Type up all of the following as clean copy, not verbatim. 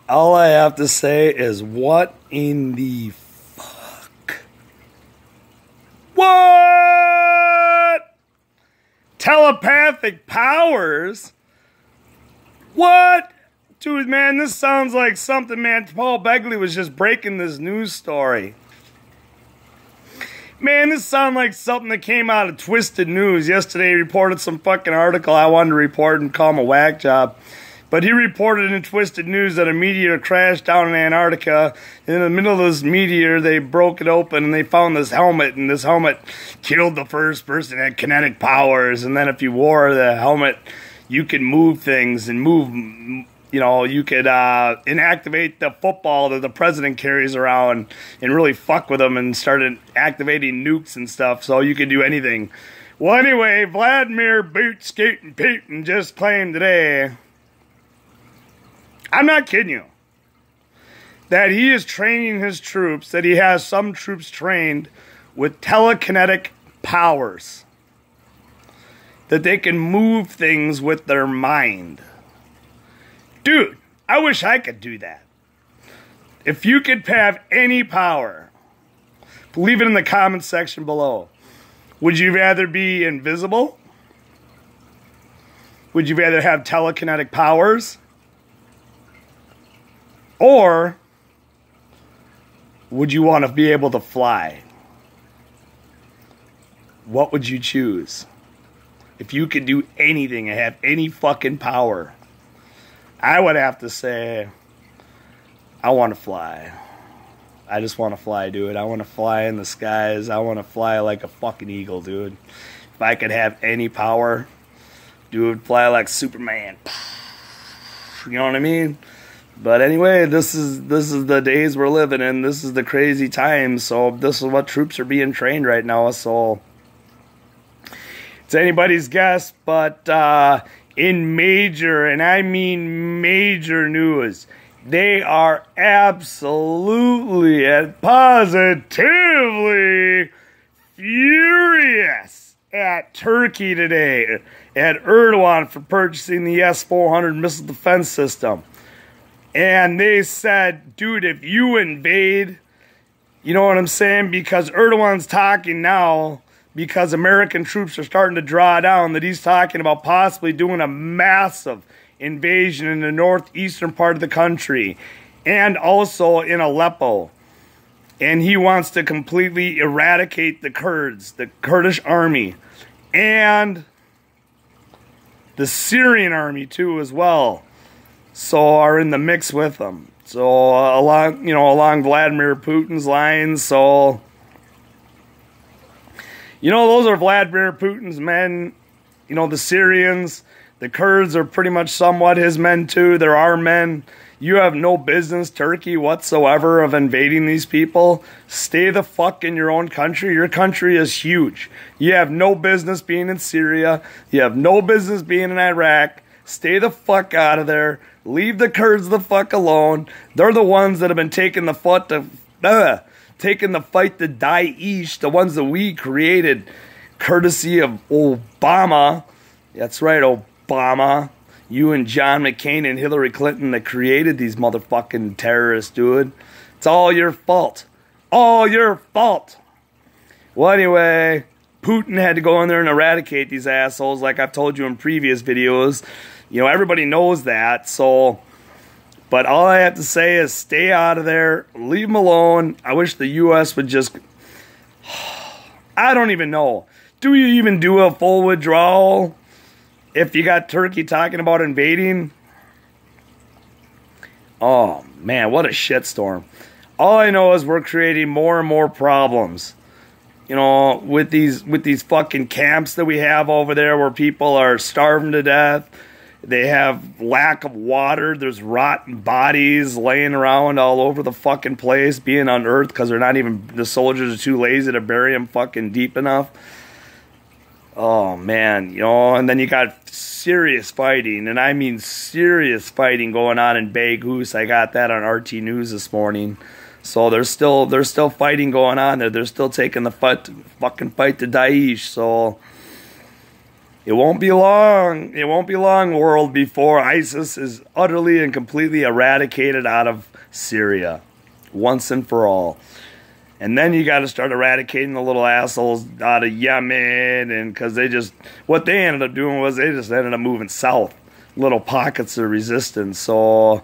All I have to say is, what in the fuck? What? Telepathic powers? What? Dude, man, this sounds like something, man. Paul Begley was just breaking this news story. Man, this sounds like something that came out of Twisted News. Yesterday he reported some fucking article I wanted to report and call him a whack job. But he reported in Twisted News that a meteor crashed down in Antarctica. In the middle of this meteor, they broke it open and they found this helmet. And this helmet killed the first person, had kinetic powers. And then if you wore the helmet, you could move things and move, you know, you could inactivate the football that the president carries around and really fuck with them and started activating nukes and stuff. So you could do anything. Well, anyway, Vladimir Boot Scootin' Putin just claimed today, I'm not kidding you, that he is training his troops, that he has some troops trained with telekinetic powers, that they can move things with their mind. Dude, I wish I could do that. If you could have any power, leave it in the comments section below. Would you rather be invisible? Would you rather have telekinetic powers? Or would you want to be able to fly? What would you choose? If you could do anything and have any fucking power, I would have to say, I want to fly. I just want to fly, dude. I want to fly in the skies. I want to fly like a fucking eagle, dude. If I could have any power, dude, fly like Superman. You know what I mean? But anyway, this is the days we're living in. This is the crazy times. So this is what troops are being trained right now. So it's anybody's guess. But in major, and I mean major news, they are absolutely and positively furious at Turkey today, at Erdogan for purchasing the S-400 missile defense system. And they said, dude, if you invade, you know what I'm saying? Because Erdogan's talking now, because American troops are starting to draw down, that he's talking about possibly doing a massive invasion in the northeastern part of the country and also in Aleppo. And he wants to completely eradicate the Kurds, the Kurdish army, and the Syrian army too as well. So are in the mix with them. So along Vladimir Putin's lines. So, you know, those are Vladimir Putin's men. You know, the Syrians, the Kurds are pretty much somewhat his men too. They're our men. You have no business, Turkey, whatsoever, of invading these people. Stay the fuck in your own country. Your country is huge. You have no business being in Syria. You have no business being in Iraq. Stay the fuck out of there. Leave the Kurds the fuck alone. They're the ones that have been taking the fight to Daesh, the ones that we created, courtesy of Obama. That's right, Obama. You and John McCain and Hillary Clinton that created these motherfucking terrorists, dude. It's all your fault. All your fault. Well, anyway, Putin had to go in there and eradicate these assholes, like I've told you in previous videos. You know, everybody knows that, so, but all I have to say is stay out of there, leave them alone. I wish the U.S. would just, I don't even know. Do you even do a full withdrawal if you got Turkey talking about invading? Oh, man, what a shitstorm. All I know is we're creating more and more problems. You know, with these fucking camps that we have over there where people are starving to death. They have lack of water. There's rotten bodies laying around all over the fucking place, being unearthed because they're not even, the soldiers are too lazy to bury them fucking deep enough. Oh, man, you know, and then you got serious fighting, and I mean serious fighting going on in Belarus. I got that on RT News this morning. So there's still fighting going on there. They're still taking the fucking fight to Daesh. So It won't be long. It won't be long, world, before ISIS is utterly and completely eradicated out of Syria, once and for all. And then you got to start eradicating the little assholes out of Yemen, and because what they ended up doing was they just ended up moving south, little pockets of resistance. So,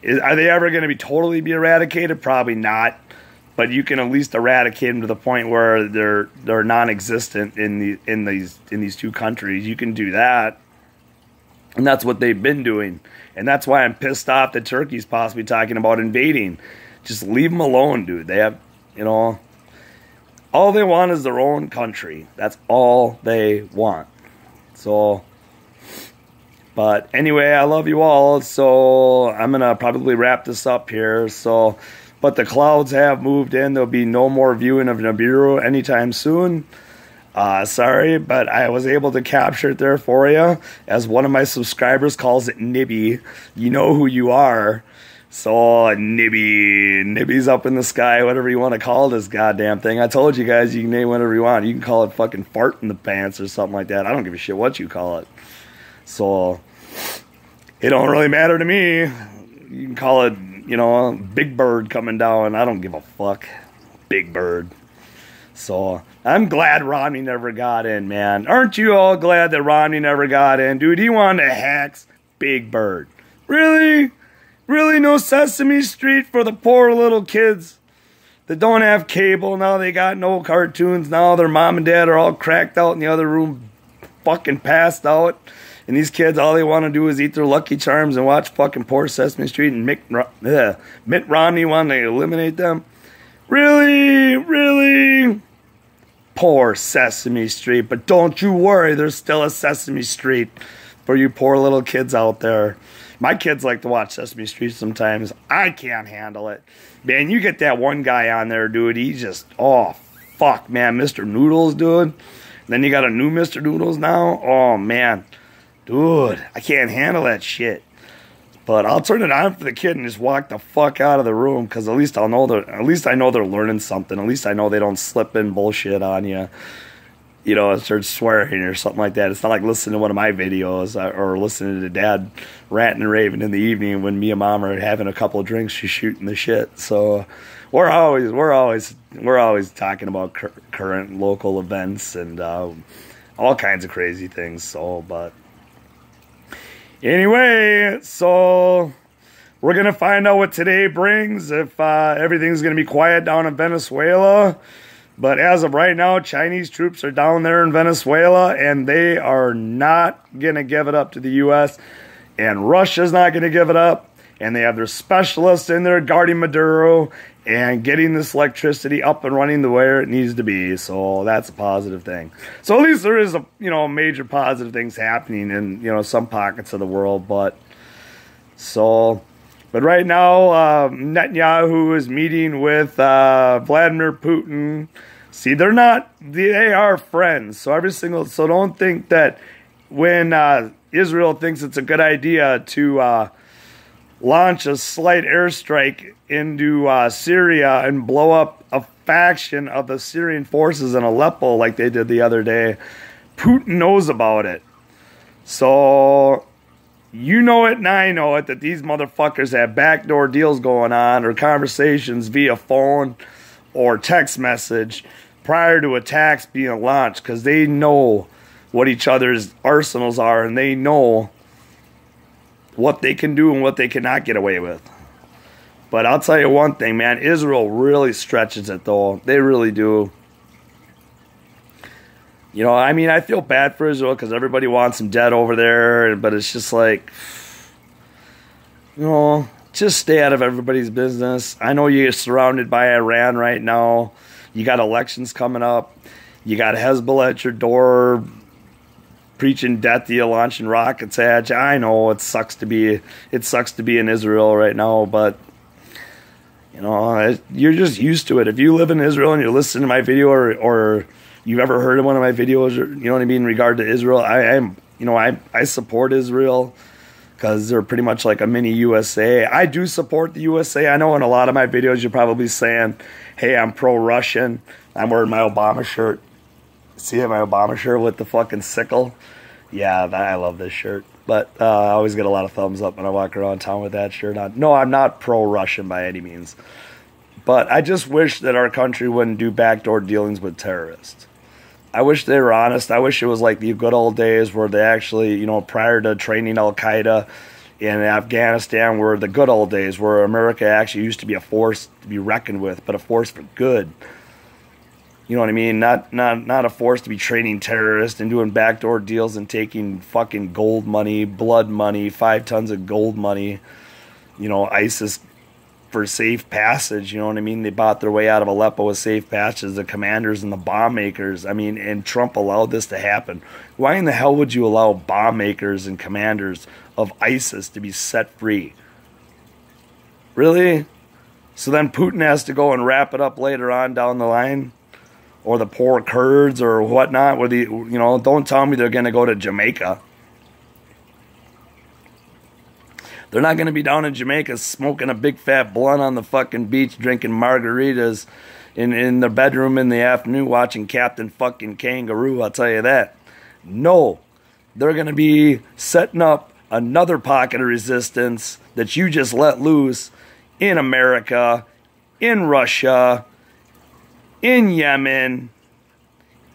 are they ever going to totally be eradicated? Probably not. But you can at least eradicate them to the point where they're non-existent in these two countries. You can do that, and that's what they've been doing. And that's why I'm pissed off that Turkey's possibly talking about invading. Just leave them alone, dude. They have, all they want is their own country. That's all they want. So, but anyway, I love you all. So I'm gonna probably wrap this up here. So. But the clouds have moved in. There'll be no more viewing of Nibiru anytime soon. Sorry, but I was able to capture it there for you. As one of my subscribers calls it Nibby. You know who you are. So, Nibby. Nibby's up in the sky, whatever you want to call this goddamn thing. I told you guys you can name whatever you want. You can call it fucking fart in the pants or something like that. I don't give a shit what you call it. So, it don't really matter to me. You can call it, Big Bird coming down. I don't give a fuck. Big Bird. So, I'm glad Romney never got in, man. Aren't you all glad that Romney never got in? Dude, he wanted to hack Big Bird. Really? Really no Sesame Street for the poor little kids that don't have cable? Now they got no cartoons. Now their mom and dad are all cracked out in the other room, fucking passed out. And these kids, all they want to do is eat their Lucky Charms and watch fucking poor Sesame Street, and Mitt Romney wanted to eliminate them. Really? Really? Poor Sesame Street. But don't you worry, there's still a Sesame Street for you poor little kids out there. My kids like to watch Sesame Street sometimes. I can't handle it. Man, you get that one guy on there, dude. He just, oh, fuck, man. Mr. Noodles, dude. Then you got a new Mr. Noodles now. Oh, man. Dude, I can't handle that shit. But I'll turn it on for the kid and just walk the fuck out of the room, because at least I know they're learning something. At least I know they don't slip in bullshit on you. And start swearing or something like that. It's not like listening to one of my videos or listening to Dad ranting and raving in the evening when me and Mom are having a couple of drinks, she's shooting the shit. So we're always talking about current local events and all kinds of crazy things. So, but anyway, so we're going to find out what today brings, if everything's going to be quiet down in Venezuela. But as of right now, Chinese troops are down there in Venezuela, and they are not going to give it up to the U.S., and Russia's not going to give it up, and they have their specialists in there guarding Maduro and getting this electricity up and running the way it needs to be. So that's a positive thing. So at least there is major positive things happening in some pockets of the world. But right now Netanyahu is meeting with Vladimir Putin. See, they are friends. So don't think that when Israel thinks it's a good idea to launch a slight airstrike into Syria and blow up a faction of the Syrian forces in Aleppo like they did the other day, Putin knows about it. So you know it and I know it that these motherfuckers have backdoor deals going on or conversations via phone or text message prior to attacks being launched, because they know what each other's arsenals are and they know what they can do and what they cannot get away with. But I'll tell you one thing, man. Israel really stretches it, though. They really do. I feel bad for Israel because everybody wants them dead over there. But it's just like, just stay out of everybody's business. I know you're surrounded by Iran right now. You got elections coming up. You got Hezbollah at your door preaching death to you, launching rockets at you. I know it sucks to be in Israel right now, but you're just used to it. If you live in Israel and you're listening to my video or you've ever heard of one of my videos, or, you know what I mean, in regard to Israel, I support Israel because they're pretty much like a mini USA. I do support the USA. I know in a lot of my videos you're probably saying, hey, I'm pro-Russian. I'm wearing my Obama shirt. See my Obama shirt with the fucking sickle? Yeah, I love this shirt. But I always get a lot of thumbs up when I walk around town with that shirt on. No, I'm not pro-Russian by any means. But I just wish that our country wouldn't do backdoor dealings with terrorists. I wish they were honest. I wish it was like the good old days where they actually, you know, prior to training Al-Qaeda in Afghanistan, were the good old days where America actually used to be a force to be reckoned with, but a force for good. You know what I mean? Not a force to be training terrorists and doing backdoor deals and taking fucking gold money, blood money, 5 tons of gold money. You know, ISIS for safe passage. You know what I mean? They bought their way out of Aleppo with safe passage. The commanders and the bomb makers. I mean, and Trump allowed this to happen. Why in the hell would you allow bomb makers and commanders of ISIS to be set free? Really? So then Putin has to go and wrap it up later on down the line? Or the poor Kurds or whatnot? Where you know, don't tell me they're going to go to Jamaica. They're not going to be down in Jamaica smoking a big fat blunt on the fucking beach, drinking margaritas in their bedroom in the afternoon, watching Captain fucking Kangaroo, I'll tell you that. No. They're going to be setting up another pocket of resistance that you just let loose in America, in Russia, in Yemen,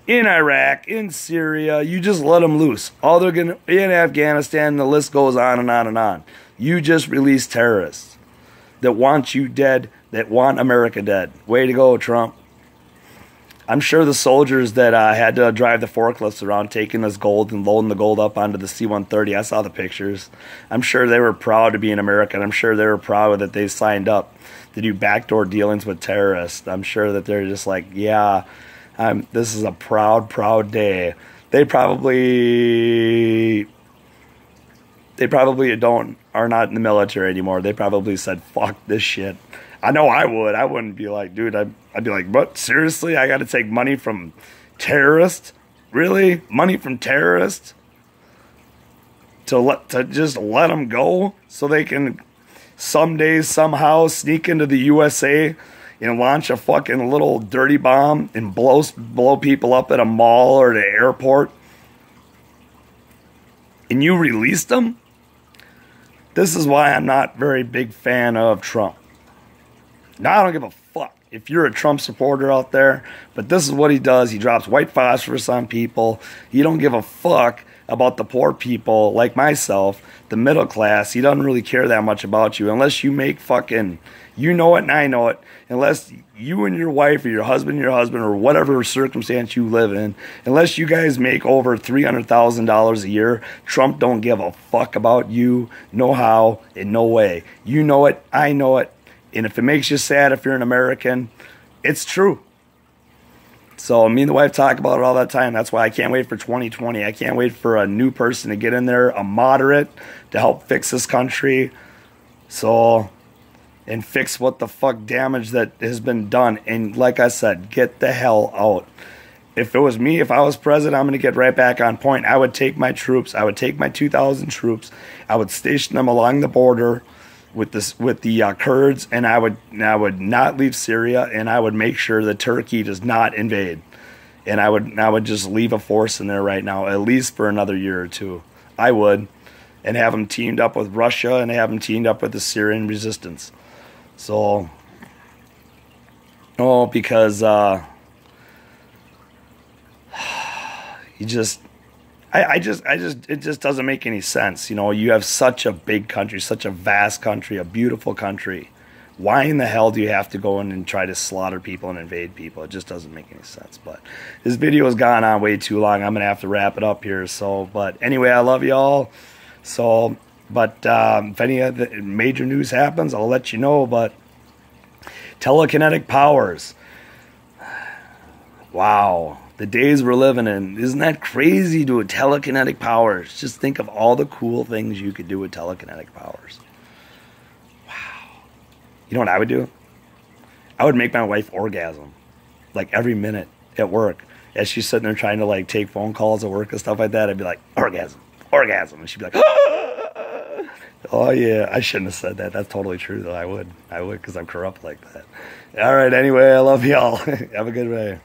in Iraq, in Syria. You just let them loose. All they're going to, in Afghanistan, the list goes on and on and on. You just release terrorists that want you dead, that want America dead. Way to go, Trump. I'm sure the soldiers that had to drive the forklifts around taking this gold and loading the gold up onto the C-130, I saw the pictures. I'm sure they were proud to be an American. I'm sure they were proud that they signed up to do backdoor dealings with terrorists. I'm sure that they're just like, yeah, this is a proud, proud day. They probably are not in the military anymore. They probably said, fuck this shit. I know I would. I wouldn't be like, dude, I'd be like, what? Seriously? I got to take money from terrorists? Really? Money from terrorists? To just let them go so they can someday, somehow sneak into the USA and launch a fucking little dirty bomb and blow people up at a mall or the airport? And you released them? This is why I'm not very big fan of Trump. Now, I don't give a fuck if you're a Trump supporter out there, but this is what he does. He drops white phosphorus on people. He don't give a fuck about the poor people like myself, the middle class. He doesn't really care that much about you unless you make fucking, you know it and I know it, unless you and your wife or your husband or whatever circumstance you live in, unless you guys make over $300,000 a year, Trump don't give a fuck about you, no how, in no way. You know it, I know it, and if it makes you sad if you're an American, it's true. So me and the wife talk about it all that time. That's why I can't wait for 2020. I can't wait for a new person to get in there, a moderate, to help fix this country. So, and fix what the fuck damage that has been done. And like I said, get the hell out. If it was me, if I was president, I'm going to get right back on point. I would take my troops. I would take my 2,000 troops. I would station them along the border with the Kurds, and I would not leave Syria, and I would make sure that Turkey does not invade. And I would just leave a force in there right now, at least for another year or two. I would. And have them teamed up with Russia and have them teamed up with the Syrian resistance. So, because it just doesn't make any sense. You know, you have such a big country, such a vast country, a beautiful country. Why in the hell do you have to go in and try to slaughter people and invade people? It just doesn't make any sense. But this video has gone on way too long. I'm going to have to wrap it up here. So, but anyway, I love y'all. So, but if any of the major news happens, I'll let you know. But telekinetic powers. Wow. The days we're living in. Isn't that crazy to a telekinetic powers? Just think of all the cool things you could do with telekinetic powers. Wow. You know what I would do? I would make my wife orgasm. Like every minute at work. As she's sitting there trying to like take phone calls at work and stuff like that, I'd be like, orgasm, orgasm. And she'd be like, ah! Oh yeah, I shouldn't have said that. That's totally true though. I would because I'm corrupt like that. All right, anyway, I love y'all. Have a good day.